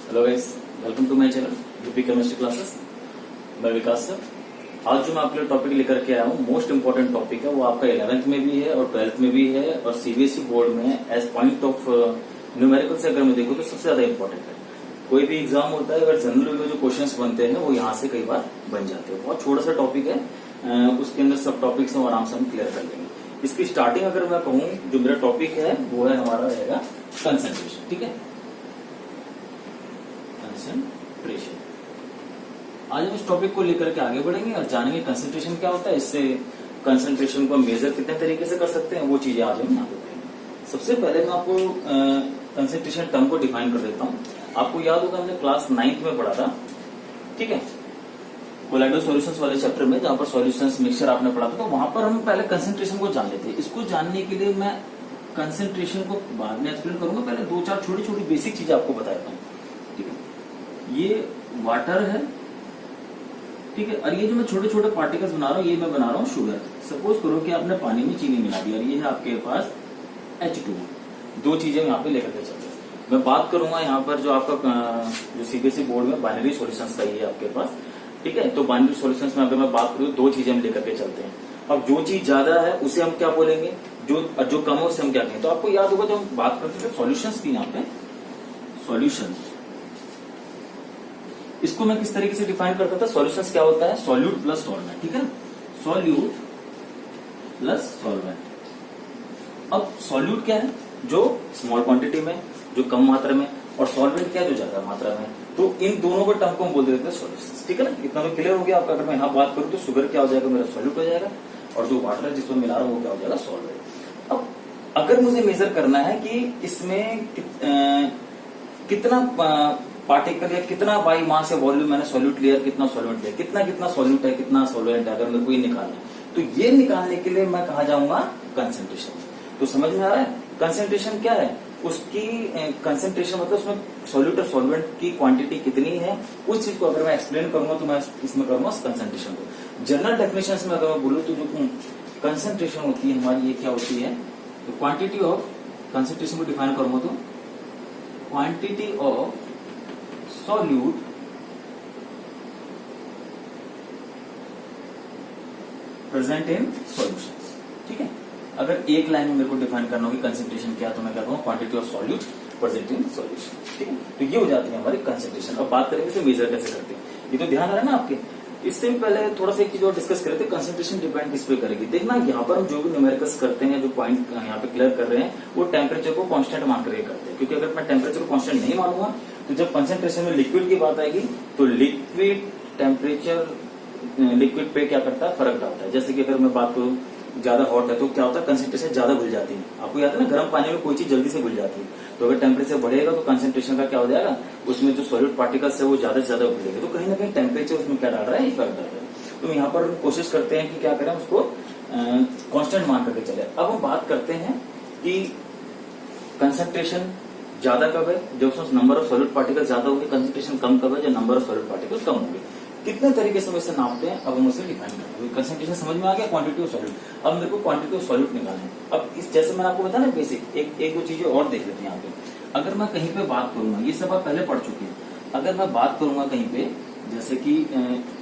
Hello guys, welcome to my channel UP chemistry classes. मैं Vikas sir. आज जो मैं आपके लिए टॉपिक लेकर के आया हूँ, मोस्ट इंपोर्टेंट टॉपिक है। वो आपका 11th में भी है और 12th में भी है और सीबीएसई बोर्ड में एज पॉइंट ऑफ न्यूमेरिकल से अगर मैं देखूँ तो सबसे ज्यादा इंपॉर्टेंट है। कोई भी एग्जाम होता है, अगर जनरल में जो क्वेश्चंस बनते हैं वो यहाँ से कई बार बन जाते हैं। बहुत छोटा सा टॉपिक है, उसके अंदर सब टॉपिक्स हम आराम से हम क्लियर कर लेंगे। इसकी स्टार्टिंग अगर मैं कहूँ, जो मेरा टॉपिक है वो है हमारा रहेगा कंसंट्रेशन। ठीक है, कंसंट्रेशन। आज हम इस टॉपिक को लेकर के आगे बढ़ेंगे और जानेंगे कंसंट्रेशन क्या होता है, इससे कंसंट्रेशन को मेजर कितने तरीके से कर सकते हैं, वो चीजें आज हम यहाँ पे करेंगे। सबसे पहले मैं आपको कंसंट्रेशन टर्म को डिफाइन कर देता हूँ। आपको याद होगा हमने क्लास 9th में पढ़ा था, ठीक है, कोलाइडल सॉल्यूशंस वाले चैप्टर में, जहां पर सॉल्यूशंस मिक्सचर आपने पढ़ा था। तो वहां पर हम पहले कंसंट्रेशन को जान लेते हैं। इसको जानने के लिए मैं कंसंट्रेशन को बाद में एक्सप्लेन करूंगा, पहले 2-4 छोटी छोटी बेसिक चीजें आपको बताता हूँ। ठीक है, ये वाटर है, ठीक है, और ये जो मैं छोटे छोटे पार्टिकल्स बना रहा हूँ, ये मैं बना रहा हूँ शुगर। सपोज करो कि आपने पानी में चीनी मिला दी और ये है आपके पास H2। दो चीजें यहाँ पे लेकर के चलते हैं। मैं बात करूंगा यहाँ पर जो आपका जो सीबीएसई बोर्ड में बाइनरी सॉल्यूशंस का ये है आपके पास, ठीक है। तो बाइनरी सॉल्यूशंस में अगर मैं बात करूँ, दो चीजें हम लेकर के चलते हैं। अब जो चीज ज्यादा है उसे हम क्या बोलेंगे, जो कम है उसे हम क्या कहेंगे। तो आपको याद होगा जब हम बात करते थे सॉल्यूशंस की, यहाँ पे सॉल्यूशन, इसको मैं किस तरीके से डिफाइन करता था। सॉल्यूशंस क्या होता है, सॉल्यूट प्लस सॉल्वेंट, ठीक है ना, सॉल्यूट प्लस सॉल्वेंट। अब सॉल्यूट क्या है, जो स्मॉल क्वांटिटी में, जो कम मात्रा में, और सॉल्वेंट क्या है, जो ज्यादा मात्रा में। तो इन दोनों के टर्म को हम बोल देते हैं सॉल्यूशंस, ठीक है ना। इतना तो क्लियर हो गया आपका। अगर मैं यहाँ बात करूँ तो शुगर क्या हो जाएगा, मेरा सॉल्यूट हो जाएगा, और जो वाटर है जिसमें मिला रहा हूँ वो क्या हो जाएगा, सॉल्वेंट। अब अगर मुझे मेजर करना है कि इसमें कितना पार्टिकल या कितना बाई मास या वॉल्यूम मैंने सॉल्यूट लिया, कितना सॉल्वेंट लिया, कितना सॉल्यूट है, कितना सॉल्वेंट है, अगर मेरे को ये निकालना है, तो ये निकालने के लिए मैं कहा जाऊंगा कंसंट्रेशन। तो समझ में आ रहा है कंसंट्रेशन क्या है, उसकी कंसंट्रेशन मतलब उसमें सॉल्यूट और सॉल्वेंट की क्वांटिटी कितनी है, उस चीज को अगर मैं एक्सप्लेन करूंगा तो मैं इसमें करूंगा कंसंट्रेशन को। जनरल डेफिनेशन में अगर मैं बोलूँ तो जो कंसंट्रेशन होती है हमारी, ये क्या होती है, तो क्वांटिटी ऑफ, कंसंट्रेशन को डिफाइन करूंगा तो quantity of solute present in solutions, ठीक है। अगर एक लाइन में मेरे को डिफाइन करना होगी कंसंट्रेशन क्या, तो मैं क्या कहूँगा, quantity of solute present in solution, ठीक है। तो ये हो जाती है हमारी कंसंट्रेशन। अब बात करेंगे इसे मेजर कैसे करते हैं, ये तो ध्यान आ रहा है ना आपके। इससे भी पहले थोड़ा सा एक चीज और डिस्कस करें थे, कंसंट्रेशन डिपेंड किस पे करेगी। देखना यहाँ पर हम जो भी न्यूमेरिकल्स करते हैं, जो पॉइंट यहाँ पे क्लियर कर रहे हैं, वो टेम्परेचर को कांस्टेंट मान करके करते हैं। क्योंकि अगर मैं टेम्परेचर को कांस्टेंट नहीं मानूंगा तो जब कंसंट्रेशन में लिक्विड की बात आएगी तो लिक्विड टेम्परेचर, लिक्विड पे क्या करता है, फर्क डालता है। जैसे कि अगर मैं बात करूँ, ज्यादा हॉट है तो क्या होता है, कंसंट्रेशन ज्यादा घुल जाती है। आपको याद है ना, गर्म पानी में कोई चीज जल्दी से घुल जाती है। तो अगर टेम्परेचर बढ़ेगा तो कंसंट्रेशन का क्या हो जाएगा, उसमें जो सॉलिड पार्टिकल्स है वो ज्यादा से ज्यादा घुलेंगे। तो कहीं ना कहीं टेम्परेचर उसमें क्या डाल रहा है, इफेक्ट डाल रहा है। तो यहाँ पर कोशिश करते हैं कि क्या करें, उसको कांस्टेंट मान करके चले। अब हम बात करते हैं कि कंसंट्रेशन ज्यादा कब है, जब उसमें नंबर ऑफ सॉलिड पार्टिकल ज्यादा होंगे। कंसंट्रेशन कम कब है, जब नंबर ऑफ सॉलिड पार्टिकल कम होंगे। कितने तरीके से हम इसे नापते हैं, अब हम उसे डिफाइन करते हैं। कंसंट्रेशन समझ में आ गया, क्वांटिटी ऑफ सॉल्यूट। अब मेरे को क्वांटिटी ऑफ सॉल्यूट निकालना है। अब इस, जैसे मैंने आपको बताया ना बेसिक, एक दो चीजें और देख लेते हैं यहाँ पे। अगर मैं कहीं पे बात करूंगा, ये सब आप पहले पढ़ चुके हैं। अगर मैं बात करूंगा कहीं पे, जैसे कि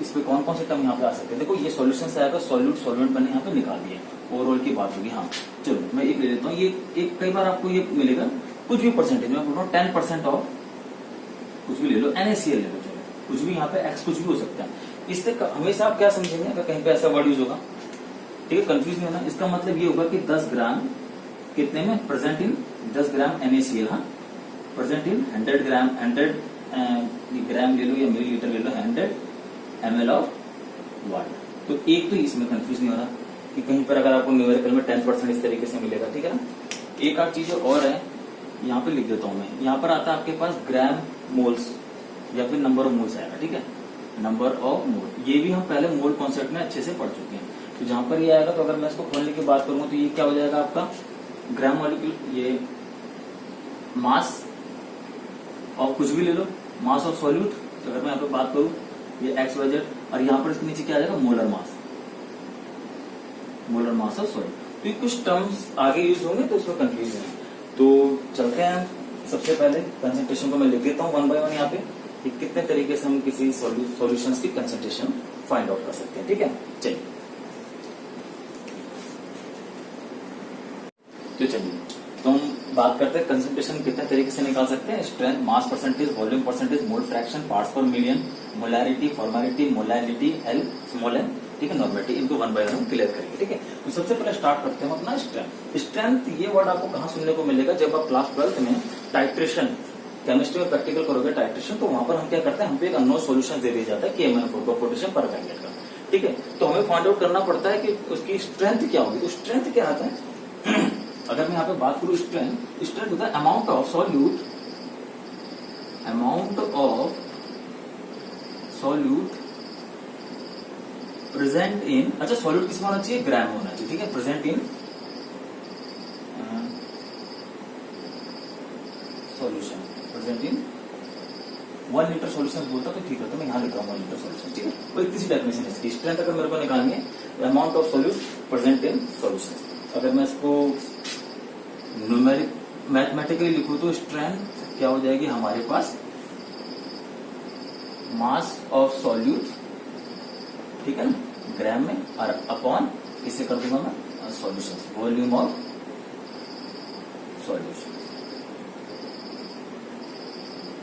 इस पे कौन कौन से टर्म यहाँ पे आ सकते हैं। देखो ये सॉल्यूशन से आएगा, सॉल्यूट सॉल्वेंट मैंने यहाँ पे निकाल दिया, ओवरऑल की बात होगी। हाँ चलो मैं एक ले लेता हूँ। ये एक कई बार आपको ये मिलेगा कुछ भी परसेंटेज, मैं बोल रहा हूँ 10% ऑफ कुछ भी ले लो, NaCl ले लो, चलो कुछ भी, यहाँ पे X कुछ भी हो सकता है। इससे हमेशा आप क्या समझेंगे, अगर कहीं पे ऐसा वर्ड यूज होगा, ठीक है, कंफ्यूज नहीं होना। इसका मतलब ये होगा कि 10 ग्राम कितने में, प्रेजेंट इन 10 ग्राम NaCl, हाँ, प्रेजेंट इन 100 ग्राम, 100 ग्राम ले लो या मिलीलीटर ले लो, 100 ml ऑफ वाटर। तो एक तो इसमें कंफ्यूज नहीं हो रहा कि कहीं पर अगर आपको न्यूमेरिकल में 10% इस तरीके से मिलेगा, ठीक है ना। एक आध चीज और है, यहाँ पे लिख देता हूं मैं। यहाँ पर आता है आपके पास ग्राम मोल्स या फिर नंबर ऑफ मोल्स आएगा, ठीक है, नंबर ऑफ मोल। ये भी हम पहले मोल कॉन्सेप्ट में अच्छे से पढ़ चुके हैं। तो जहां पर ये आएगा, तो अगर मैं इसको खोलने की बात करूंगा तो ये क्या हो जाएगा आपका, ग्राम मॉलिक्यूल, ये मास ऑफ कुछ भी ले लो, मास ऑफ सॉल्यूट। तो अगर मैं यहाँ पे बात करूं, ये XYZ, और यहाँ पर इसके नीचे क्या आ जाएगा, molar mass, molar mass of solute. तो ये कुछ टर्म्स आगे यूज होंगे तो उसमें कंफ्यूजन है। तो चलते हैं सबसे पहले कंसंट्रेशन को मैं लिख देता हूँ 1 by 1 यहाँ पे कि कितने तरीके से हम किसी सॉल्यूशंस की कंसंट्रेशन फाइंड आउट कर सकते हैं। ठीक है, चलिए तो तो हम बात करते हैं कंसंट्रेशन कितने तरीके से निकाल सकते हैं। Strength, mass percentage, volume percentage, mole fraction, parts per million, molarity, formality, molality, L small N, ठीक है, नॉर्मेलिटी, इनको 1 by 1 हम क्लियर करेंगे। ठीक है, तो सबसे पहले स्टार्ट करते हैं अपना स्ट्रेंथ। स्ट्रेंथ ये वर्ड आपको कहाँ सुनने को मिलेगा, जब आप क्लास 12th में टाइट्रेशन केमिस्ट्री में प्रैक्टिकल करोगे टाइट्रेशन, तो वहां पर हम क्या करते हैं, हमको एक अननोन सॉल्यूशन दे दिया जाता है KMnO4 पोटेशियम पर पैकेट का। ठीक है, तो हमें फाइंड आउट करना पड़ता है कि उसकी स्ट्रेंथ क्या होगी। तो स्ट्रेंथ क्या आता है अगर मैं यहाँ पे बात करूं स्ट्रेंथ होता है amount of solute present in, अच्छा सॉल्यूट किसमें होना चाहिए, ग्राम में होना चाहिए। ठीक है, present in solution, present in 1 litre solution बोलता तो ठीक है, तो मैं यहाँ लिख रहा हूँ 1 लीटर सॉल्यूशन। ठीक है, तो इतनी सी डेफिनेशन है इसकी। स्ट्रेंथ अगर मेरे को निकालनी है amount of solute present in solution, अगर मैं इसको न्यूमेरिक मैथमेटिकली लिखूं तो स्ट्रेंथ क्या हो जाएगी हमारे पास, मास ऑफ सॉल्यूट, ठीक है ना, ग्राम में, और अपॉन इसे कर दूंगा मैं सॉल्यूशन, वॉल्यूम ऑफ सॉल्यूशन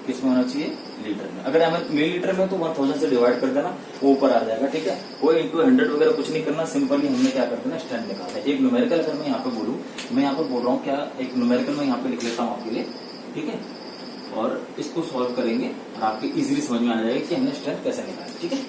किसमें होना चाहिए, लीटर में। अगर मिलीलीटर में तो 1000 से डिवाइड कर देना, वो ऊपर आ जाएगा। ठीक है, कोई इंटू 100 वगैरह कुछ नहीं करना, सिंपली हमने क्या कर देना, स्ट्रेंथ निकालना है। एक न्यूमेरिकल अगर मैं यहाँ पे बोलूँ, मैं यहाँ पे बोल रहा हूँ क्या, एक न्यूमेरिकल मैं यहाँ पे लिख लेता हूँ आपके लिए। ठीक है, और इसको सॉल्व करेंगे और आपको इजीली समझ में आ जाएगा कि हमने स्ट्रेंथ कैसे निकाली। ठीक है,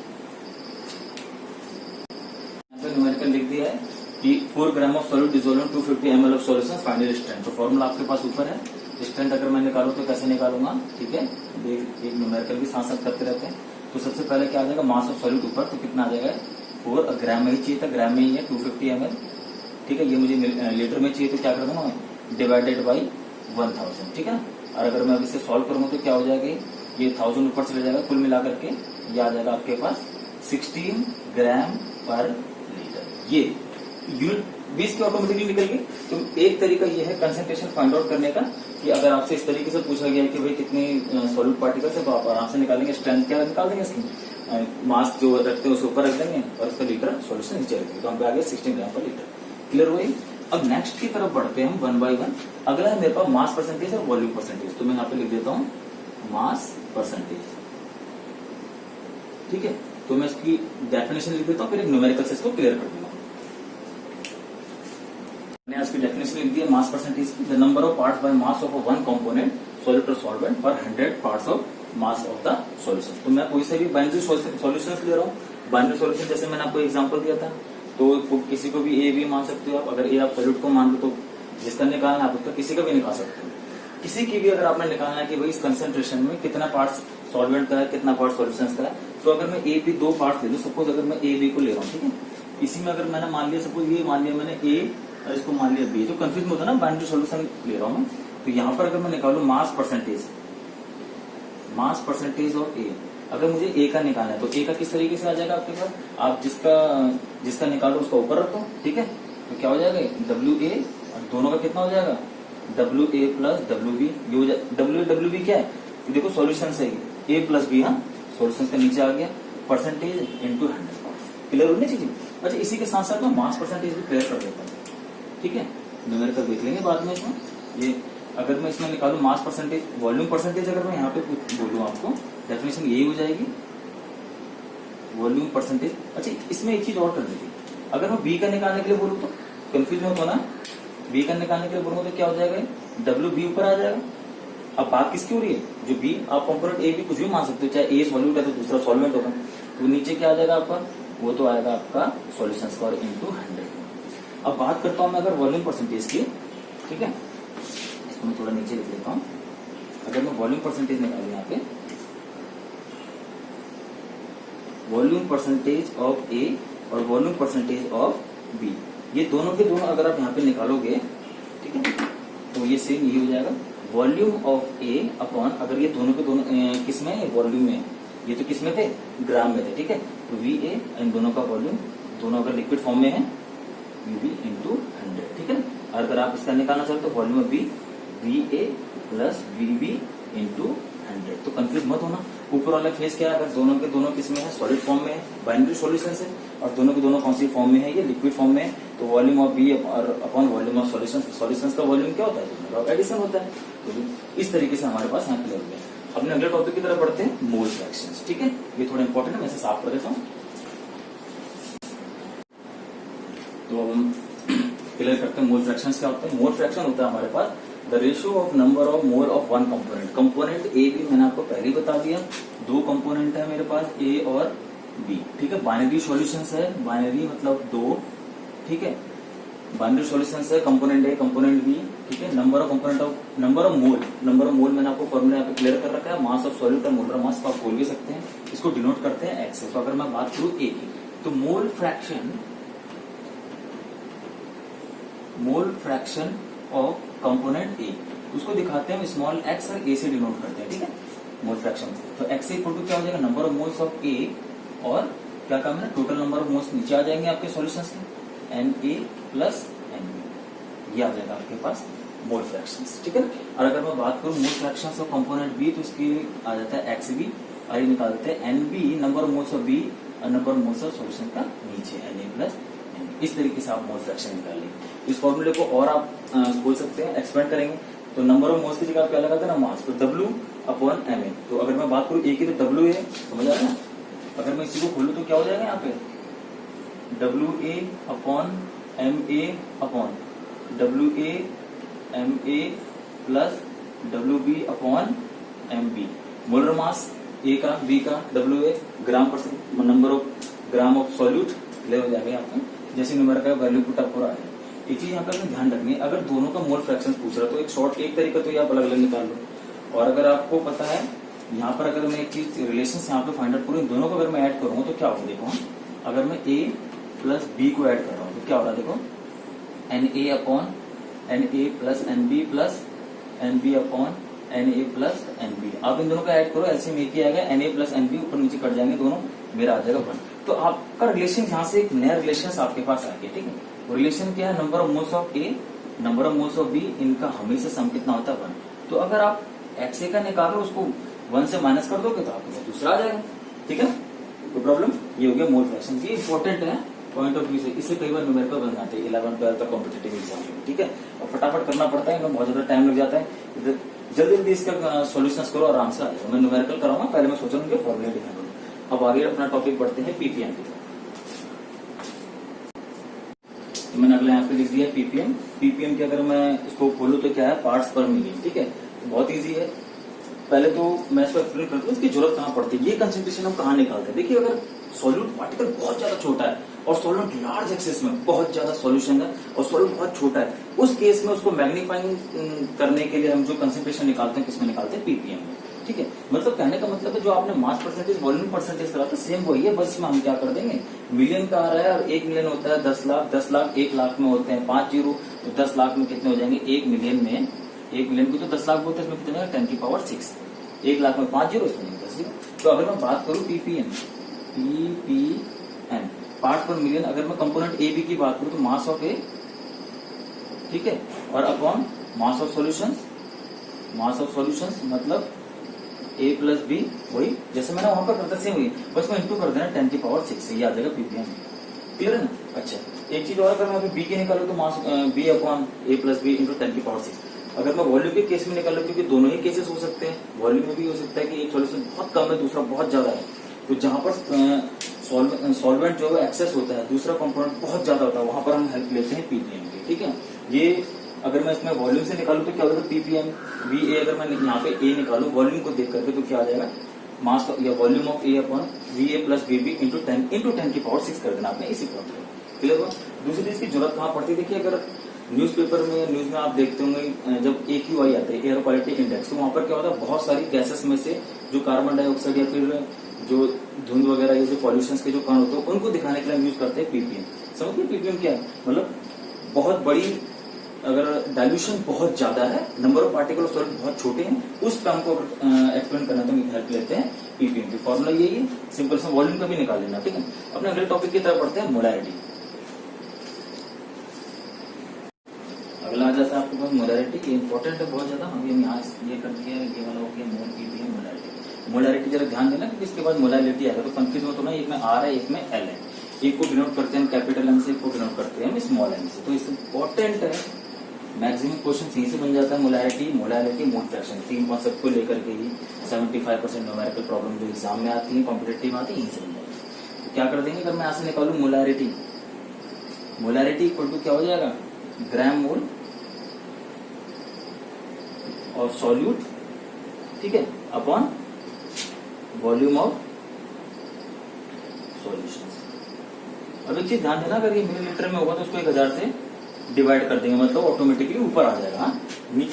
यहाँ पे न्यूमेरिकल लिख दिया है कि 4 gram of solute dissolve in 250 ml of solution find strength. तो फॉर्मूला आपके पास ऊपर है। स्ट्रेंथ अगर मैं निकालू तो कैसे निकालूंगा, ठीक है, एक न्यूमेरिकल भी साथ साथ करते रहते हैं। तो सबसे पहले क्या आ जाएगा, मास ऑफ सॉल्यूट ऊपर, तो कितना आ जाएगा 4, ग्राम में ही चाहिए था, ग्राम में ही है 250 ml। ठीक है, ये मुझे लीटर में चाहिए, तो क्या कर दूंगा मैं, डिवाइडेड बाई 1000। ठीक है, और अगर मैं अब इसे सॉल्व करूंगा तो क्या हो जाएगा, ये 1000 ऊपर चले जाएगा, कुल मिलाकर के ये आ जाएगा आपके पास 16 ग्राम पर लीटर। ये यूनिट 20 की ऑटोमेटिकली निकल गई। तो एक तरीका ये है कंसंट्रेशन फाइंड आउट करने का, कि अगर आपसे इस तरीके से पूछा गया कि भाई कितने सॉल्यूट पार्टिकल्स है, तो आप आराम से निकालेंगे। स्ट्रेंथ क्या निकाल देंगे इसकी, मास जो रखते हैं उसे ऊपर रख देंगे और उसका लीटर सॉल्यूशन नीचे रखेंगे, तो हम पे आ गया 16 ग्राम पर लीटर। क्लियर हुई। अब नेक्स्ट की तरफ बढ़ते हैं हम 1 by 1। अगला है मेरे पास मास परसेंटेज और वॉल्यूम परसेंटेज, तो मैं यहाँ पे लिख देता हूँ मास परसेंटेज। ठीक है, तो मैं इसकी डेफिनेशन लिख देता हूँ, फिर एक न्यूमेरिकल से इसको क्लियर कर दूंगा। मैंने इसकी डेफिनेशन लिख दिया mass percentage, the number of parts by mass of one component solute और सॉल्वेंट पर 100 parts of mass of the solution. तो मैं कोई से भी बाइनरी सॉल्यूशंस ले रहा हूँ। बाइनरी सॉल्यूशन जैसे मैंने आपको एग्जांपल दिया था, तो किसी को भी ए भी मान सकते हो आप। अगर ए आप सॉल्यूट को मान लो तो जिसका निकालना आप उसका किसी का भी निकाल सकते हो। किसी की भी अगर आपने निकालना है कि भाई इस कंसेंट्रेशन में कितना पार्ट्स सॉल्वेंट का है, कितना पार्ट सॉल्यूशंस का है, तो अगर मैं ए बी 2 पार्ट्स ले लूं, सपोज अगर मैं ए बी को ले रहा हूँ, ठीक है, इसी में अगर मैंने मान लिया, सपोज ये मान लिया मैंने ए और इसको मान लिया बी, तो कंफ्यूज होता है ना, बाइनरी सॉल्यूशन ले रहा हूँ मैं। तो यहाँ पर अगर मैं निकालू मास परसेंटेज ऑफ ए, अगर मुझे ए का निकालना है तो ए का किस तरीके से आ जाएगा आपके पास, आप जिसका निकालो उसका ऊपर रखो। ठीक है, तो क्या हो जाएगा डब्ल्यू ए, और दोनों का कितना हो जाएगा W A plus W B. W B क्या है, तो देखो सॉल्यूशन से ए प्लस बी, हाँ सॉल्यूशन का नीचे आ गया, परसेंटेज इंटू 100। क्लियर होनी चाहिए। अच्छा, इसी के साथ साथ मैं मास परसेंटेज भी क्लियर कर देता हूँ। ठीक है, न्यूमेरिकल देख लेंगे बाद में इसमें। ये अगर मैं इसमें निकालू मास परसेंटेज, वॉल्यूम परसेंटेज, अगर मैं यहाँ पे बोलूँ आपको डेफिनेशन यही हो जाएगी वॉल्यूम परसेंटेज। अच्छा, इसमें एक चीज और कर देती, अगर मैं बी का निकालने के लिए बोलूँ तो कंफ्यूज मत होना, बी का निकालने के लिए बोलूंगा तो क्या हो जाएगा, डब्ल्यू बी ऊपर आ जाएगा। अब बात किसकी हो रही है, जो बी आप कंपोनेंट ए बी कुछ भी मान सकते हो, चाहे ए सॉल्यूट है तो दूसरा सॉल्वेंट होगा, तो नीचे क्या आ जाएगा आपका, वो तो आएगा आपका सॉल्यूशन स्कोर इंटू 100। अब बात करता हूं मैं अगर वॉल्यूम परसेंटेज की, ठीक है, इसको मैं थोड़ा नीचे लिख लेता हूं। अगर मैं वॉल्यूम परसेंटेज निकालू यहाँ पे, वॉल्यूम परसेंटेज ऑफ ए और वॉल्यूम परसेंटेज ऑफ बी, ये दोनों के दोनों अगर आप यहाँ पे निकालोगे, ठीक है, तो ये सेम यही हो जाएगा वॉल्यूम ऑफ ए अपॉन, अगर ये दोनों के दोनों किस में, वॉल्यूम में, ये तो किस में थे, ग्राम में थे। ठीक है, तो वी ए, इन दोनों का वॉल्यूम, दोनों अगर लिक्विड फॉर्म में है, वी बी इंटू 100। ठीक है, और अगर आप इसका निकालना चाहते तो volume of B VA plus VB into 100। तो कंफ्यूज मत होना, ऊपर वाला फेज क्या है, अगर दोनों के दोनों किसमें है, सॉलिड फॉर्म में है, बाइनरी सॉल्यूशन है, और दोनों के दोनों कौन सी फॉर्म में है, ये लिक्विड फॉर्म में है, तो volume of B upon volume of solution, solution का वॉल्यूम क्या होता है, एडिशन होता है। तो इस तरीके से हमारे पास यहाँ क्लियर हो गया। अपने अगले टॉपिक की तरफ बढ़ते हैं, मोल फ्रैक्शंस। ठीक है, ये थोड़ा इंपॉर्टेंट है, मैं इसे साफ कर देता हूँ। तो हम क्लियर करते हैं मोल फ्रैक्शंस क्या होते हैं। मोल फ्रैक्शन होता है हमारे पास the ratio of number of mole of one component. Component A B मैंने आपको पहले ही बता दिया, दो कंपोनेंट है मेरे पास, ए और बी। ठीक है, बाइनरी सॉल्यूशंस है, बाइनरी मतलब दो। ठीक है, बाइनरी सॉल्यूशंस है, कंपोनेंट ए कंपोनेंट बी। ठीक है, number of component of number of मोल मैंने आपको फॉर्मूला यहाँ पे क्लियर कर रखा है। मास ऑफ सॉल्यूट और मोलर मास को आप बोल भी सकते हैं, इसको डिनोट करते हैं एक्स से। तो अगर मैं बात करूं ए की, तो मोल फ्रैक्शन ऑफ कंपोनेंट ए, उसको दिखाते हैं हम स्मॉल एक्स और ए से डिनोट करते हैं। ठीक है, मोल फ्रैक्शन। तो एक्स इक्वल टू क्या हो जाएगा, नंबर ऑफ मोल्स ऑफ ए, और क्या काम है, टोटल नंबर ऑफ मोल्स नीचे आ जाएंगे आपके सॉल्यूशंस के, N A plus N B, ये आ जाएगा आपके पास मोल फ्रैक्शंस। ठीक है, और अगर मैं बात करूं मोल फ्रैक्शंस ऑफ कंपोनेंट बी, तो इसकी आ जाता है एक्स बी, और ये निकाल देते हैं N B, number of moles of B और number of moles of solution का नीचे, एन ए प्लस। इस तरीके से आप मोल फ्रैक्शन निकाल लेंगे। इस फॉर्मूले को और आप बोल सकते हैं, एक्सपेंड करेंगे, तो नंबर ऑफ मोल्स की जगह क्या लगाते हैं ना, मास, तो W अपॉन एम ए। तो अगर मैं बात करूं ए की, तो W है, समझ आ रहा है ना। अगर मैं इसी को खोलूं तो क्या हो जाएगा यहाँ पे, WA upon MA upon WA MA plus WB upon MB। Molar mass A का, B का, WA ग्राम पर number of gram of solute ले हो जाएगा यहाँ पे, जैसे नंबर का वैल्यू पुट अप हो रहा है। एक चीज यहाँ पे अपने ध्यान रखनी है, अगर दोनों का मोल फ्रैक्शन पूछ रहा है तो एक तरीका तो ये आप अलग अलग निकाल लो, और अगर आपको पता है यहाँ पर अगर मैं एक चीज रिलेशन यहाँ पे फाइंड आउट करूँ, दोनों को अगर मैं ऐड करूंगा तो क्या होगा, देखो अगर मैं A प्लस B को ऐड कर रहा हूँ तो क्या हो रहा है, देखो NA upon NA plus NB plus NB upon NA plus NB। आप इन दोनों का ऐड करो, एलसीएम एक ही आएगा, NA प्लस NB ऊपर नीचे कट जाएंगे दोनों, मेरा आ जाएगा 1। तो आपका रिलेशन यहाँ से एक नया रिलेशन आपके पास आ गया। ठीक है, रिलेशन क्या है, number of moles of A, number of moles of B, इनका हमेशा सम कितना होता है 1। तो अगर आप एक्स ए का निकालो, उसको 1 से माइनस कर दोगे तो आपको दूसरा आ जाएगा। ठीक है, कोई प्रॉब्लम, ये हो गया मोल फ्रैक्शन। ये इंपॉर्टेंट है पॉइंट ऑफ व्यू से, इससे कई बार न्यूमेरिकल बन जाते हैं 11 12 तक कॉम्पिटिटिव एग्जाम में। ठीक है, और फटाफट करना पड़ता है, इनमें बहुत ज्यादा टाइम लग जाता है, जल्दी जल्दी इसका सॉल्यूशंस करो, आराम से आ जाएगा। मैं न्यूमेरिकल कराऊंगा, पहले मैं सोचा उनके फॉर्मूले डिफाइन करूँ। अब आगे अपना टॉपिक बढ़ते हैं पीपीएम की। तो मैंने अगला यहाँ पे लिख दिया पीपीएम। पीपीएम की अगर मैं इसको खोलूं तो क्या है, पार्ट्स पर मिलियन। ठीक है, बहुत इजी है। पहले तो मैं इसको एक्सप्लेन करता हूँ इसकी जरूरत कहाँ पड़ती है, ये कंसेंट्रेशन हम कहाँ निकालते हैं। देखिए, अगर सॉल्यूट पार्टिकल बहुत ज्यादा छोटा है और सॉल्यूट लार्ज एक्सेस में बहुत ज्यादा सॉल्यूशन है और सॉल्यूट बहुत छोटा है, उस केस में उसको मैग्नीफाइंग करने के लिए हम जो कंसेंट्रेशन निकालते हैं, किसमें निकालते हैं, पीपीएम में। ठीक है, मतलब कहने का मतलब है जो आपने मास परसेंटेज वॉल्यूम परसेंटेज करा था सेम वही है, बस इसमें हम क्या कर देंगे, मिलियन का आ रहा है और 1 मिलियन होता है 10 लाख, 10 लाख 1 लाख में होते हैं 5 जीरो, तो 10 लाख में कितने हो जाएंगे, 1 मिलियन में, 1 मिलियन को तो 10 लाख बोलते हैं, इसमें कितने 10 की पावर 6, 1 लाख में 5 जीरो, इसमें 10 जीरो। तो अगर मैं बात करूं पीपीएम पार्ट पर मिलियन, अगर मैं कंपोनेंट ए बी की बात करूं तो मास ऑफ ए, ठीक है, और अपॉन मास ऑफ सॉल्यूशंस मतलब ए प्लस बी, वही जैसे मैंने वहां पर करता सेम हुई, बस मैं इंटू कर देना 10 की पावर 6 से, ये आ जाएगा पीपीएम। क्लियर है ना। अच्छा, एक चीज और, अगर मैं बी की निकालू तो mass be upon A plus B into 10 की पावर 6। अगर मैं वॉल्यूम के केस में निकालू, क्योंकि दोनों ही केसेस हो सकते हैं, वॉल्यूम में भी हो सकता है कि एक सॉल्यूशन बहुत कम है दूसरा बहुत ज्यादा है, तो जहां पर सॉल्वेंट जो एक्सेस होता है, दूसरा कंपोनेंट बहुत ज्यादा होता है, वहां पर हम हेल्प लेते हैं पीपीएम की। ठीक है, ये अगर मैं इसमें वॉल्यूम से निकालू तो क्या होगा, पीपीएम वी ए, अगर मैं यहाँ पे ए निकालू वॉल्यूम को देख करके तो क्या आ जाएगा, मास या volume of A upon V A plus V B into 10 की पावर 6 कर देना आपने, इसी फॉर्मूले। क्लियर हुआ। दूसरी चीज की जरूरत कहाँ पड़ती है, देखिए अगर न्यूज़पेपर में, न्यूज में आप देखते होंगे जब AQI आता है, एयर क्वालिटी इंडेक्स, तो वहां पर क्या होता है, बहुत सारी गैसेस में से जो कार्बन डाइऑक्साइड या फिर जो धुंध वगैरह या जो पॉल्यूशन के जो कण होते हैं उनको दिखाने के लिए यूज करते हैं पीपीएम। समझिए पीपीएम क्या है, मतलब बहुत बड़ी, अगर डाइल्यूशन बहुत ज्यादा है, नंबर ऑफ पार्टिकल सॉल्यूट बहुत छोटे हैं, उस टर्म को एक्सप्लेन करना तो हेल्प लेते हैं पीपीएम की। फॉर्मूला यही है, सिंपल सा, वॉल्यूम का भी निकाल लेना। ठीक है, अपने अगले टॉपिक की तरफ बढ़ते हैं, मोलैरिटी। अगला आ जाता है आपके पास मोलैरिटी इंपॉर्टेंट है बहुत ज्यादा। अभी हम यहाँ ये कर दिया, ये वाला हो गया मोल पीपीएम मोलैरिटी। मोलैरिटी जरा ध्यान देना क्योंकि इसके बाद मोलैरिटी आएगा तो कंफ्यूज मत होना। एक में आर है, एक में एल है। एक को डिनोट करते हैं कैपिटल एम से, एक को डिनोट करते हैं हम स्मॉल एम से। तो इस इंपॉर्टेंट है, मैक्सिमम क्वेश्चन यहीं से बन जाता है। मोलैरिटी, मोलैरिटी, मोल फ्रैक्शन, तीन कॉन्सेप्ट को लेकर के ही 75% न्यूमेरिकल प्रॉब्लम जो एग्जाम में आती है, कॉम्पिटेटिव में आती है, यहीं से बन जाती है। तो क्या कर देंगे, अगर मैं यहाँ से निकालू मोलैरिटी, मोलैरिटी इक्वल टू क्या हो जाएगा, ग्राम मोल ऑफ सॉल्यूट, ठीक है, अपॉन वॉल्यूम ऑफ सॉल्यूशंस। अब एक चीज ध्यान देना, अगर ये मिलीलीटर में होगा तो उसको 1000 से डिवाइड कर देंगे, मतलब ऑटोमेटिकली ऊपर आ जाएगा।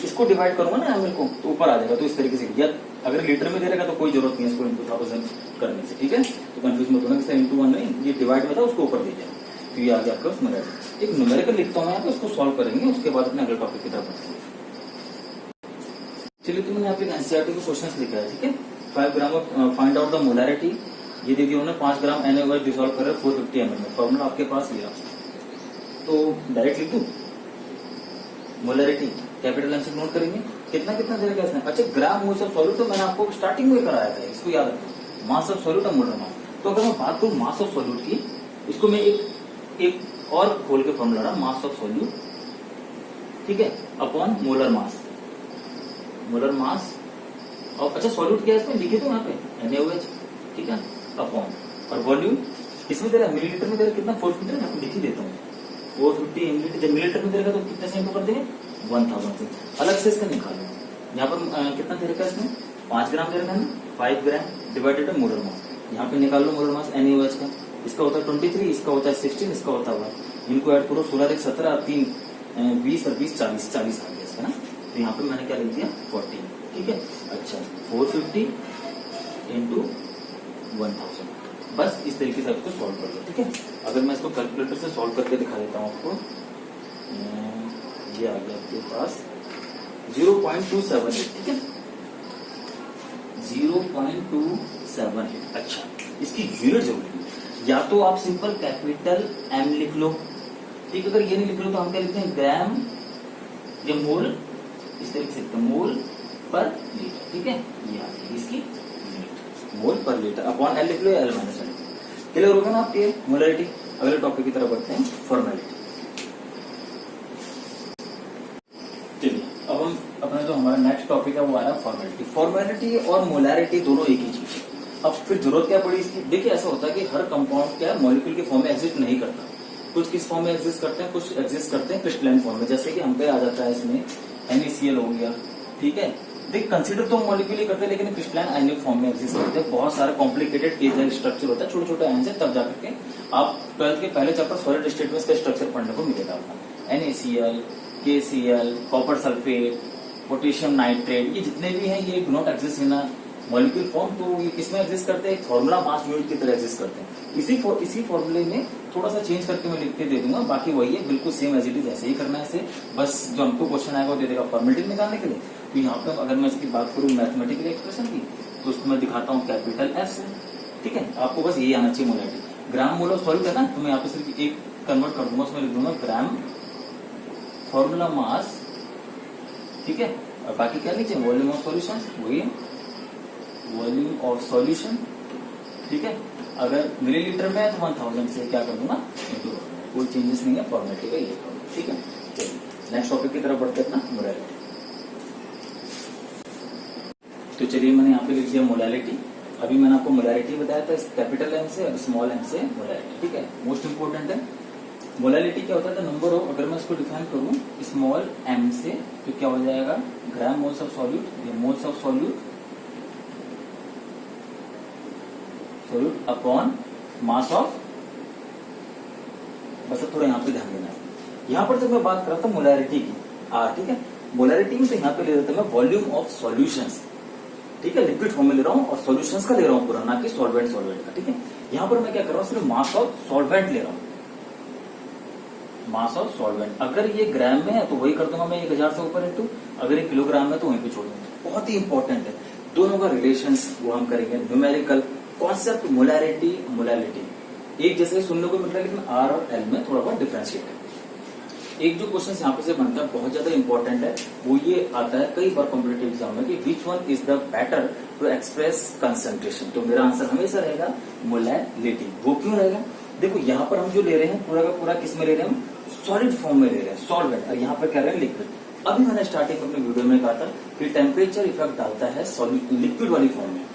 इसको डिवाइड करूंगा ना एमएल को तो ऊपर आ जाएगा। तो इस तरीके से, या अगर लीटर में दे रहेगा तो कोई जरूरत नहीं है इसको इंटू 1000 करने से, ठीक है। तो कंफ्यूज मत होना कि इंटू 1 नहीं, ये डिवाइड में था उसको ऊपर दे जाएगा। तो ये आ गया आपका मोलैरिटी। एक न्यूमेरिकल लिखता हूँ यहाँ पे, उसको सॉल्व करेंगे, उसके बाद अपने अगले टॉपिक की तरफ बढ़ेंगे। चलिए, तो मैंने यहाँ पे एनसीईआरटी के क्वेश्चन लिखा है, ठीक है। 5 ग्राम फाइंड आउट द मोलैरिटी, ये देखिए उन्होंने 5 ग्राम NaOH डिसॉल्व कर 450 ml में। फॉर्मूला आपके पास लिया तो डायरेक्ट लिख दूं, मोलैरिटी कैपिटल एम से नोट करेंगे, कितना कितना दे रखा है इसने। अच्छा, ग्राम मोल्स ऑफ सॉल्यूट तो मैंने आपको स्टार्टिंग में कराया था, इसको याद रखना, मास ऑफ सॉल्यूट और मोलर मास। तो अगर मैं बात करूं मास ऑफ सॉल्यूट की, इसको मैं एक और खोल के फॉर्मूला रहा, मास ऑफ सॉल्यूट, ठीक है, upon molar mass, molar mass. और अच्छा, सॉल्यूट क्या है इसमें लिखे तो यहाँ पे NaOH, ठीक है, अपॉन, और वॉल्यूम इसमें दे रहा है मिलीलीटर में दे रहा है कितना, 450 है, लिख ही देता हूँ 450 मिलीलीटर। जब मिलीलीटर में दे रहेगा तो कितने से इंटू कर देंगे, 1000 से। अलग से इसका निकालो, यहाँ पर कितना दे रखा है इसमें, 5 ग्राम दे रखा है ना, 5 gram divided by molar mass. यहाँ पे निकाल लो मोलर मास NaOH का, इसका होता है 23, इसका होता है 16, इसका होता है 1। इनको ऐड करो, 16 1 17 3 20 और 20 40 आ गया इसका ना। तो यहाँ पे मैंने क्या लिख दिया 40, ठीक है। अच्छा, 450 इंटू 1000, बस इस तरीके से आपको सॉल्व कर लो, ठीक है। अगर मैं इसको कैलकुलेटर से सॉल्व करके दिखा देता हूँ आपको, ये आ गया आपके पास 0.278, ठीक है, 0.278। अच्छा, इसकी यूनिट जरूरी है, या तो आप सिंपल कैपिटल M लिख लो, ठीक। अगर ये नहीं लिख लो तो हम क्या लिखते हैं, ग्राम या मोल, इस तरीके से मोल पर लीटर, ठीक है। ये आ गई इसकी यूनिट, मोल पर लीटर, अपॉन L लिख लो, L माइनस L। क्लियर होगा ना आपके मोलैरिटी। अगले टॉपिक की तरफ बढ़ते हैं, फॉर्मेलिटी। चलिए, अब हम अपना जो हमारा नेक्स्ट टॉपिक है वो आया फॉर्मेलिटी। फॉर्मेलिटी और मोलैरिटी दोनों एक ही चीज है। अब फिर जरूरत क्या पड़ी इसकी, देखिए ऐसा होता है कि हर कंपाउंड क्या है, मॉलिक्यूल के फॉर्म में एग्जिस्ट नहीं करता। कुछ किस फॉर्म में एग्जिस्ट करते हैं, कुछ एग्जिस्ट करते हैं क्रिस्टलाइन फॉर्म में। जैसे कि हम पे आ जाता है इसमें NaCl हो गया, ठीक है। देख, कंसीडर तो मॉलिक्यूल ही करते हैं, लेकिन क्रिस्टलाइन आयनिक फॉर्म में एग्जिस्ट करते हैं। बहुत सारा कॉम्प्लिकेटेड केजल स्ट्रक्चर होता है, छोटे छोटे आयन से, तब जाकर के आप 12th के पहले चैप्टर सॉलिड स्टेट में इसका स्ट्रक्चर पढ़ने को मिलेगा आपको। NaCl, KCl, copper sulphate, potassium nitrate, ये जितने भी हैं ये do not exist in molecule form. तो ये किसमें एग्जिस्ट करते हैं, फॉर्मूला मास यूनिट की तरह एग्जिस्ट करते हैं। इसी फॉर्मूले में थोड़ा सा चेंज करके मैं लिख के दे दूंगा, बाकी वही है, बिल्कुल सेम एज इट इज, ऐसे ही करना है इसे। बस जो हमको क्वेश्चन आएगा वो दे देगा फॉर्मेलिटी निकालने के लिए। तो यहाँ पे अगर मैं इसकी बात करूँ मैथमेटिकल एक्सप्रेशन की, तो उसको मैं दिखाता हूँ कैपिटल S, ठीक है। आपको बस ये आना चाहिए molarity. Gram mole of solute है ना, तो मैं यहाँ पे सिर्फ एक कन्वर्ट कर दूंगा, उसमें लिख दूंगा ग्राम फॉर्मूला मास, ठीक है। और बाकी क्या लिखिए, वॉल्यूम ऑफ सॉल्यूशन, वही है वॉल्यूम ऑफ सॉल्यूशन, ठीक है। अगर मिलीलीटर में है तो 1000 से क्या कर दूंगा इंटू, कोई चेंजेस नहीं है फॉर्मेलिटी का, ये ठीक है। चलिए नेक्स्ट टॉपिक की तरफ बढ़ते हैं, अपना मोलैरिटी। तो चलिए, मैंने यहाँ पे लिख दिया मोलैरिटी। अभी मैंने आपको मोलैरिटी बताया था कैपिटल M से और स्मॉल m से मोलैरिटी, ठीक है। मोस्ट इंपोर्टेंट है मोलैरिटी क्या होता है, नंबर ऑफ, अगर मैं इसको डिफाइन करूं स्मॉल m से तो क्या हो जाएगा, ग्राम मोल्स ऑफ सॉल्यूट, ये moles of solute upon mass of, बस थोड़ा यहाँ पे ध्यान देना है। यहाँ पर जब मैं बात कर रहा था मोलैरिटी की R, ठीक है, मोलैरिटी में तो यहाँ पे ले रहा था मैं वॉल्यूम ऑफ सॉल्यूशंस, ठीक है, लिक्विड फॉर्म में ले रहा हूँ और सॉल्यूशंस का ले रहा हूँ पूरा, ना कि सॉल्वेंट का, ठीक है। यहाँ पर मैं क्या कर रहा हूँ, सिर्फ मास ऑफ सॉल्वेंट ले रहा हूँ, मास ऑफ सॉल्वेंट। अगर ये ग्राम में है तो वही कर दूंगा मैं 1000 से ऊपर इंटू, अगर ये किलोग्राम में तो वहीं पे छोड़ दूंगा। बहुत ही इंपॉर्टेंट है दोनों का रिलेशंस, वो हम करेंगे। न्यूमेरिकल कॉन्सेप्ट मोलैरिटी, मोलैलिटी एक जैसे सुनने को मिल रहा है, लेकिन R और L में थोड़ा बहुत डिफरेंशिएट है। एक जो क्वेश्चन यहाँ पे से बनता है बहुत ज्यादा इंपॉर्टेंट है, वो ये आता है कई बार कॉम्पिटेटिव एग्जाम में कि which one is the better to express concentration. तो मेरा आंसर हमेशा रहेगा मोलैलिटी। वो क्यों रहेगा? देखो यहाँ पर हम जो ले रहे हैं पूरा का पूरा किस में ले रहे हैं, सॉलिड फॉर्म में ले रहे हैं, सॉल्वेंट, और यहाँ पर कह रहे हैं लिक्विड। अभी मैंने स्टार्टिंग अपने वीडियो में कहा था कि टेम्परेचर इफेक्ट डालता है लिक्विड वाली फॉर्म में।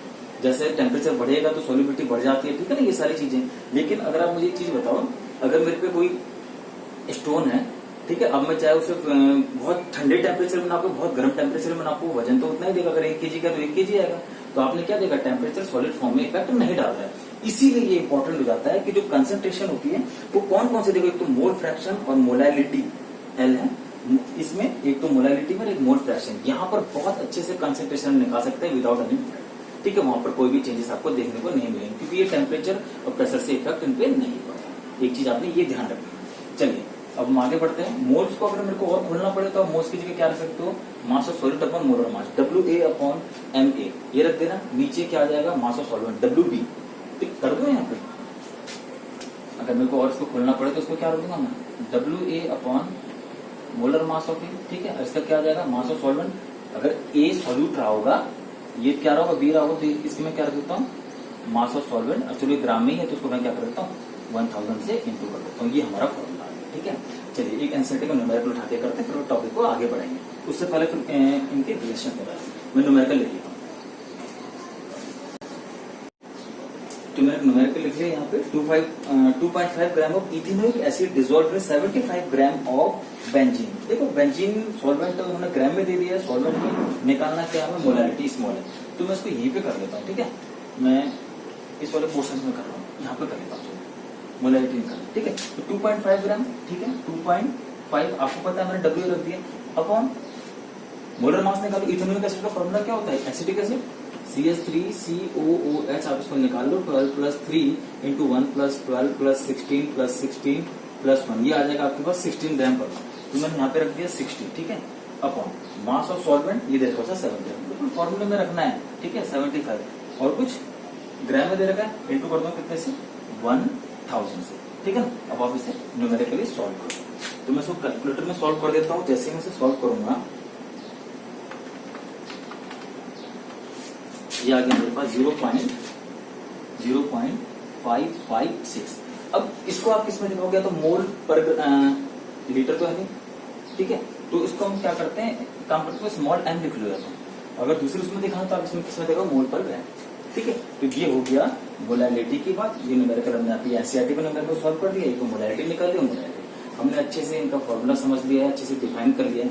जैसे टेम्परेचर बढ़ेगा तो सॉल्युबिलिटी बढ़ जाती है, ठीक है ना, ये सारी चीजें। लेकिन अगर आप मुझे एक चीज बताओ, अगर मेरे पे कोई स्टोन है, ठीक है, अब मैं चाहे उसे बहुत ठंडे टेम्परेचर में नापू, बहुत गर्म टेम्परेचर में नापू, वजन तो उतना ही देगा। अगर 1 kg का तो 1 kg आएगा। तो आपने क्या देखा, टेम्परेचर सॉलिड फॉर्म में इफेक्ट नहीं डाल रहा है। इसीलिए ये इंपॉर्टेंट हो जाता है कि जो कंसंट्रेशन होती है वो कौन कौन से, देखो एक तो मोल फ्रैक्शन और मोलैलिटी एल है इसमें, एक तो मोलैलिटी में एक मोल फ्रैक्शन। यहाँ पर बहुत अच्छे से कंसंट्रेशन निकाल सकते हैं विदाउट एनी, ठीक है, वहां पर कोई भी चेंजेस आपको देखने को नहीं मिलेंगे क्योंकि ये टेम्परेचर और प्रेशर से इफेक्ट इन पे नहीं पड़ता। एक चीज आपने ये ध्यान रखना। चलिए अब हम आगे बढ़ते हैं। मोल्स को अगर मेरे को और खोलना पड़े तो आप मोल्स की जगह क्या रख सकते हो, mass of solute upon molar mass, WA/MA ये रख देना। नीचे क्या आ जाएगा, मास ऑफ सॉल्वेंट WB, ठीक कर दो यहाँ पे। अगर मेरे को और इसको खोलना पड़े तो इसको क्या रख दूंगा मैं, WA/ मोलर मास ऑफ ए, ठीक है। इसका क्या आ जाएगा, मास ऑफ सॉल्वेंट। अगर ए सॉल्यूट रहा होगा, ये क्या रहा होगा, बी रहा होगा, तो इसके मैं क्या रख देता हूँ, मास ऑफ सॉल्वेंट। एक्चुअली ग्राम में ही है तो उसको मैं क्या कर देता हूँ, 1000 से इंटू कर देता हूँ। ये हमारा फॉर्मूला है, ठीक है। चलिए एक एनसीईआरटी का न्यूमेरिकल उठाते करते हैं, फिर टॉपिक को आगे बढ़ाएंगे। उससे पहले फिर इनके रिलेशन के बारे में मैं न्यूमेरिकल ले लेता हूँ। तो मैंने न्यूमेरिकल लिख लिया यहाँ पे 2.5 gram of ethanoic acid dissolved with 75 gram of benzene. देखो बेंजीन सॉल्वेंट तो उन्होंने ग्राम में दे दिया है, सॉल्वेंट में निकालना क्या है, मोलैलिटी स्मॉल है। तो मैं इसको यहीं पे कर लेता हूँ, ठीक है। मैं इस वाले पोर्शन में कर रहा हूँ, यहाँ पे कर लेता हूँ मोलैलिटी निकालना, ठीक है। तो 2.5 ग्राम, ठीक है, 2.5 आपको पता है मैंने W रख दिया अपॉन मोलर मास निकालो। इथेनोइक एसिड का फॉर्मूला क्या होता है, एसिटिक एसिड CH3COOH, आप इसको निकाल लो। 12 + 3 इंटू 1 + 12 + 16 + 16 + 1, ये आ जाएगा आपके पास 16 ग्राम पर। तो मैंने यहाँ पे रख दिया 60, ठीक है, अपॉन मास ऑफ सॉल्वेंट ये देखो 7 ग्राम, बिल्कुल फॉर्मूले में रखना है, ठीक है। 75 और कुछ ग्राम में दे रखा है, इंटू कर दो कितने से, 1000 से, ठीक है। अब आप इसे न्यूमेरिकली सॉल्व करो। तो मैं इसको कैलकुलेटर में सॉल्व कर देता हूँ। जैसे मैं इसे सॉल्व करूंगा, ये आ गया मेरे पास 0.0556। अब इसको आप किसमें लिखोगे, तो मोल पर लीटर तो है नहीं, ठीक है। तो इसको हम क्या करते हैं, काम करते हैं स्मॉल m लिख लो। तो अगर दूसरे उसमें दिखा तो आप इसमें किसमें देखो, मोल पर ग्राम, ठीक है। तो ये हो गया मोलैलिटी की बात। ये न्यूमेरिकल हमने आपकी एनसीईआरटी में न्यूमेरिकल सॉल्व कर दिया। ये तो मोलैलिटी निकाल दिया, मोलैलिटी हमने अच्छे से इनका फॉर्मूला समझ लिया है, अच्छे से डिफाइन कर लिया है।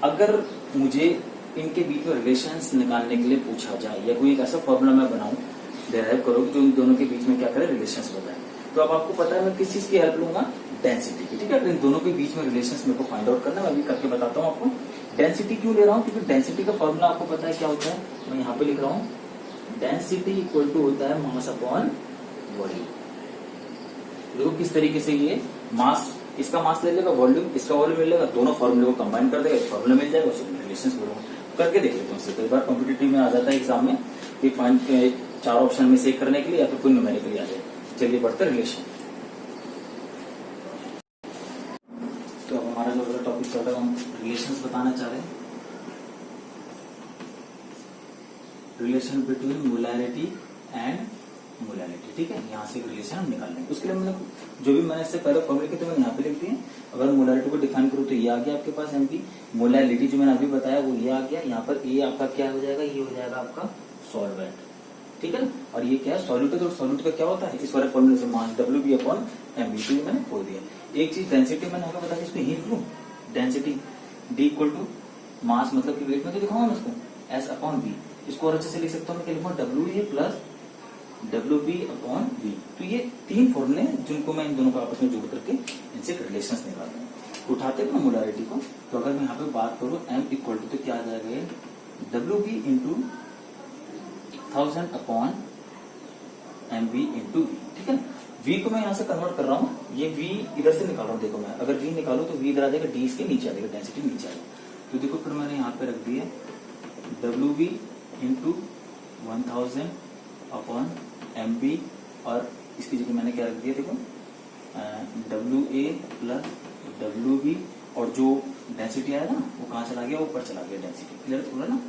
अगर मुझे इनके बीच में रिलेशंस निकालने के लिए पूछा जाए या कोई एक ऐसा फॉर्मूला मैं बनाऊं, डेराइव करो कि जो इन दोनों के बीच में क्या करे, रिलेशंस बताए, तो अब आपको पता है मैं किस चीज की हेल्प लूंगा, डेंसिटी की, ठीक है। इन दोनों के बीच में रिलेशंस मेरे को फाइंड आउट करना, मैं अभी करके बताता हूँ आपको। डेंसिटी क्यों ले रहा हूँ, क्योंकि डेंसिटी का फॉर्मूला आपको पता है क्या होता है, मैं यहाँ पे लिख रहा हूँ, डेंसिटी इक्वल टू होता है मास अपॉन वॉल्यूम। देखो किस तरीके से ये मास, इसका मास ले लेगा, वॉल्यूम इसका वॉल्यूम मिल लेगा, दोनों फॉर्मूले को कंबाइन कर देगा, फॉर्मूला मिल जाएगा, उसमें रिलेशंस बोलूंगा। करके देख लेते हैं। कई बार कॉम्पिटिटिव में आ जाता है एग्जाम में कि फाइंड 4 ऑप्शन में से करने के लिए या फिर कोई न्यूमेरिकली आ जाए। चलिए बढ़ते हैं रिलेशन। तो हमारा जो अगला टॉपिक चल रहा है, हम रिलेशंस बताना चाह रहे हैं, relation between molarity and molality, ठीक है। यहाँ से रिलेशन हम निकाल लेंगे। उसके लिए मैंने जो भी मैंने इससे पहले फॉर्मूले किए थे मैंने यहाँ पे लिख दिए। अगर मोलैलिटी को डिफाइन करूँ तो ये आ गया आपके पास एमपी, मोलैलिटी जो मैंने अभी बताया वो ये आ गया। यहाँ पर ये आपका क्या हो जाएगा, ये हो जाएगा आपका सॉल्वेंट, ठीक है ना। और ये क्या है, सॉल्यूट है। तो सॉल्यूट का क्या होता है, इस वाले फॉर्मूले से मास WB/MB, तो ये मैंने खोल दिया। एक चीज डेंसिटी मैंने आपको बताया, इसको यही लिख लूं, density D equal to mass, मतलब कि वेट में तो दिखाऊंगा मैं इसको S/V। इसको और अच्छे से लिख सकता हूँ, मैं क्या लिखूंगा, WA + WB/V। तो ये 3 फॉर्मूले जिनको मैं इन दोनों को आपस में जोड़ करके इनसे रिलेशंस निकालता हूँ। उठाते हैं ना मोलैरिटी को, तो अगर मैं यहाँ पे बात करूँ M इक्वल टू, तो क्या आ जाएगा ये WB × 1000/MV × V, ठीक है। V को मैं यहाँ से कन्वर्ट कर रहा हूँ, ये V इधर से निकाल रहा हूँ। देखो मैं अगर V निकालू तो V इधर आ जाएगा, D इसके नीचे आ जाएगा, डेंसिटी नीचे आ जाएगा। तो देखो फिर मैंने यहाँ पे रख दिया WB × 1000/MV, और इसकी जगह मैंने क्या रख दिया, देखो WA + WB और जो डेंसिटी आया ना वो कहाँ चला गया, ऊपर चला गया डेंसिटी। क्लियर बोला ना,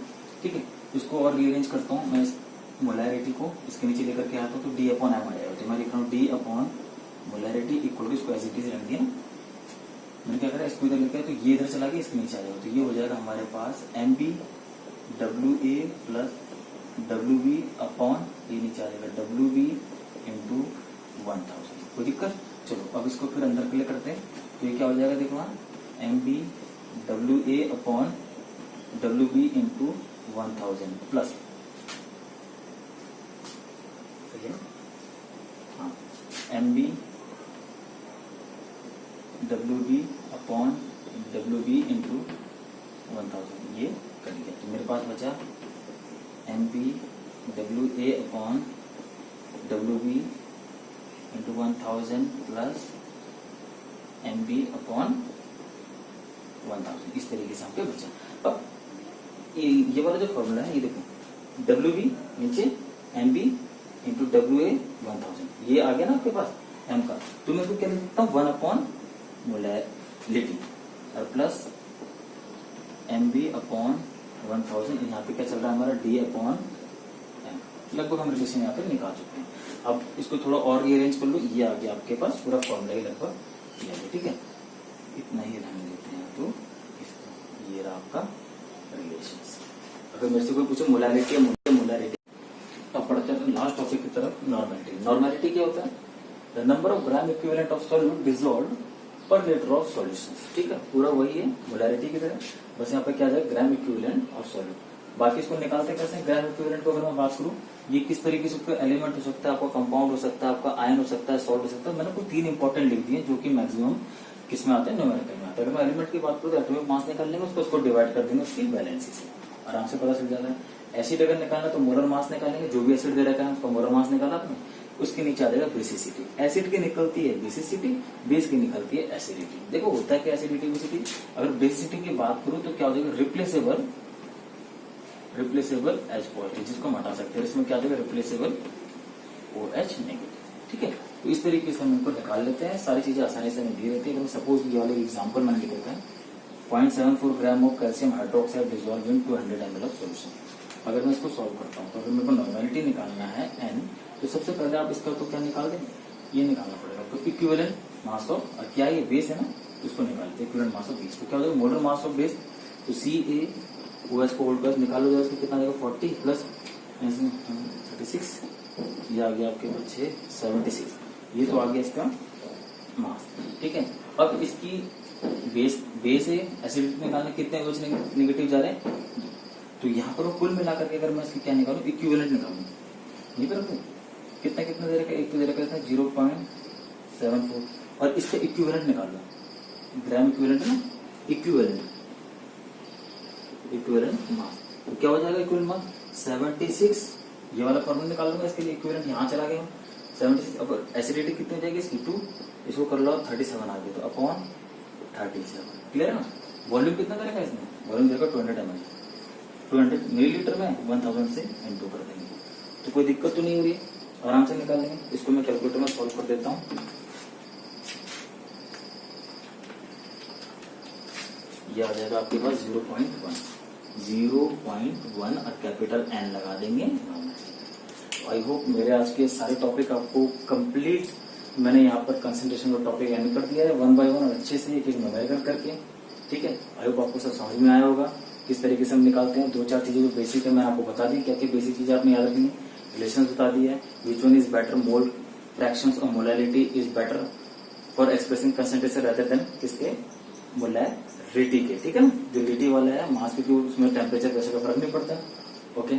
ठीक है। इसको और रीअरेंज करता हूँ मैं, इस मोलैरिटी को इसके नीचे लेकर के आता हूँ तो D अपॉन एम आ जाएगा। तो मैं लिख रहा हूँ D upon molarity equal to, इसको एज इट इज रख दिया। मैंने क्या करा, इसको इधर लेकर तो ये इधर चला गया, इसके नीचे आ जाएगा। तो ये हो जाएगा हमारे पास MB WA plus WB upon ये नीचे आ जाएगा WB इंटू 1000। कोई दिक्कत? चलो अब इसको फिर अंदर के लिए करते हैं। तो ये क्या हो जाएगा, देखो वहाँ MB WA upon WB into 1000 plus, हाँ, MB WB upon WB into 1000, ये कर दिया। तो मेरे पास बचा MB WA upon WB into 1000 plus MB upon 1000। इस तरीके से आपके बचा। अब ये वाला जो फॉर्मूला है ये देखो, WB नीचे MB इंटू WA 1000, ये आ गया ना आपके पास M का। तो मैं इसको क्या लिखता हूँ, 1 अपॉन मोलैरिटी और प्लस MB अपॉन 1000। यहाँ पे क्या चल रहा है हमारा D अपॉन M। लगभग हम रिलेशन यहाँ पे निकाल चुके हैं। अब इसको थोड़ा और रीअरेंज कर लो, ये आ गया आपके पास पूरा फॉर्मूला ही लगभग ये आ गया, ठीक है। इतना ही ध्यान देते हैं तो इसको, ये रहा आपका रिलेशन। अगर मेरे से कोई पूछे मोलैरिटी या मोलैरिटी, अब पढ़ते हैं लास्ट टॉपिक की तरफ, नॉर्मेलिटी। नॉर्मेलिटी क्या होता है, the number of gram equivalent of solute dissolved पर लीटर ऑफ सॉल्यूशन, ठीक है। पूरा वही है मोलैरिटी की तरह, बस यहाँ पे क्या जाए ग्राम इक्विवेलेंट ऑफ सॉल्यूट। बाकी इसको निकालते कैसे हैं, ग्राम इक्विवेलेंट को अगर मैं बात करूँ, ये किस तरीके से आपका एलिमेंट हो सकता है, आपका कंपाउंड हो सकता है, आपका आयन हो सकता है, सॉल्ट हो सकता है। मैंने कुछ 3 इंपॉर्टेंट लिख दिए जो कि मैक्सिमम किसमें आते हैं, न्यूमेरिकल में आते हैं। अगर मैं एलिमेंट की बात करूँ तो एटॉमिक मास निकाल लेंगे, उसको डिवाइड कर देंगे उसकी वैलेंसी से, आराम से पता चल जाता है। एसिड अगर निकालना तो मोलर मास निकालेंगे, जो भी एसिड दे रखा है उसका मोलर मास निकाला आपने, उसके नीचे आ जाएगा बेसिसिटी। एसिड की निकलती है बेसिसिटी, बेस की निकलती है एसिडिटी। देखो होता है क्या एसिडिटी बेसिसिटी, अगर बेसिसिटी की बात करूं तो क्या हो जाएगा, रिप्लेसेबल एच पॉजिटिव, जिसको हम हटा सकते हैं। इसमें क्या आ जाएगा, रिप्लेसेबल OH नेगेटिव, ठीक है। तो इस तरीके से हम इनको निकाल लेते हैं, सारी चीजें आसानी से हमें दी रहती है। सपोज ये वाले एग्जाम्पल मैंने लिख रखा है, 0.74 gram of calcium hydroxide dissolve in 200 ml of solution. अगर मैं इसको सॉल्व करता हूँ तो अगर मेरे को नॉर्मेलिटी निकालना है N, तो सबसे पहले आप इसका तो क्या निकाल देंगे, ये निकालना पड़ेगा आपको इक्विवेलेंट मास ऑफ, और क्या ये बेस है ना, इसको निकालते हैं इक्विवेलेंट मास ऑफ बेस। तो क्या हो जाएगा, मोलर मास ऑफ बेस, तो CaOH को होल्ड कर निकालो जाएगा, इसको कितना देगा 40 प्लस 36, ये आ गया आपके बच्चे 76, ये तो आ गया इसका मास, ठीक है। अब इसकी बेस है, एसिडिटी निकालने कितने OH नेगेटिव जा रहे हैं, तो यहाँ पर कुल मिलाकर के अगर मैं इसकी क्या निकालू, इक्विवेलेंट निकालू, नहीं पर कितना कितना दे रखा है, एक तो दे रखा है 0.74, और इसका इक्विवेलेंट निकाल लो, ग्राम इक्विवेलेंट ना, इक्विवेलेंट मास, तो क्या हो जाएगा इक्विवेलेंट मास 76। ये वाला फॉर्मूला निकाल लूंगा, इसके लिए इक्विवेलेंट यहाँ चला गया 76। अब एसिडिटी कितनी हो जाएगी इसकी 2, इसको कर लो 37 आ गया, तो अपॉन 37, क्लियर है ना। वॉल्यूम कितना करेगा इसमें, वॉल्यूम देगा 200 ml, 200 मिलीलीटर में 1000 से इंटू कर देंगे, तो कोई दिक्कत तो नहीं हो रही है, आराम से निकाल लेंगे। इसको मैं कैलकुलेटर में सॉल्व कर देता हूँ। ये आ जाएगा आपके पास 0.1 और कैपिटल N लगा देंगे। आई होप मेरे आज के सारे टॉपिक आपको कंप्लीट, मैंने यहाँ पर कंसंट्रेशन का टॉपिक एंड कर दिया है 1 by 1 और अच्छे से एक न्यूमेरिकल करके, ठीक है। आई होप आपको सब समझ में आया होगा किस तरीके से हम निकालते हैं। 2-4 चीजें जो बेसिक है मैंने आपको बता दी, क्या क्या बेसिक चीजें आपने याद रखनी, रिलेशन बता दी है, which one is better, mole fractions और molarity is better for expressing concentration rather than किसके, मोलैरिटी के, ठीक है ना। जो लिटी वाला है मास, क्योंकि उसमें टेम्परेचर प्रेशर का फर्क नहीं पड़ता, ओके।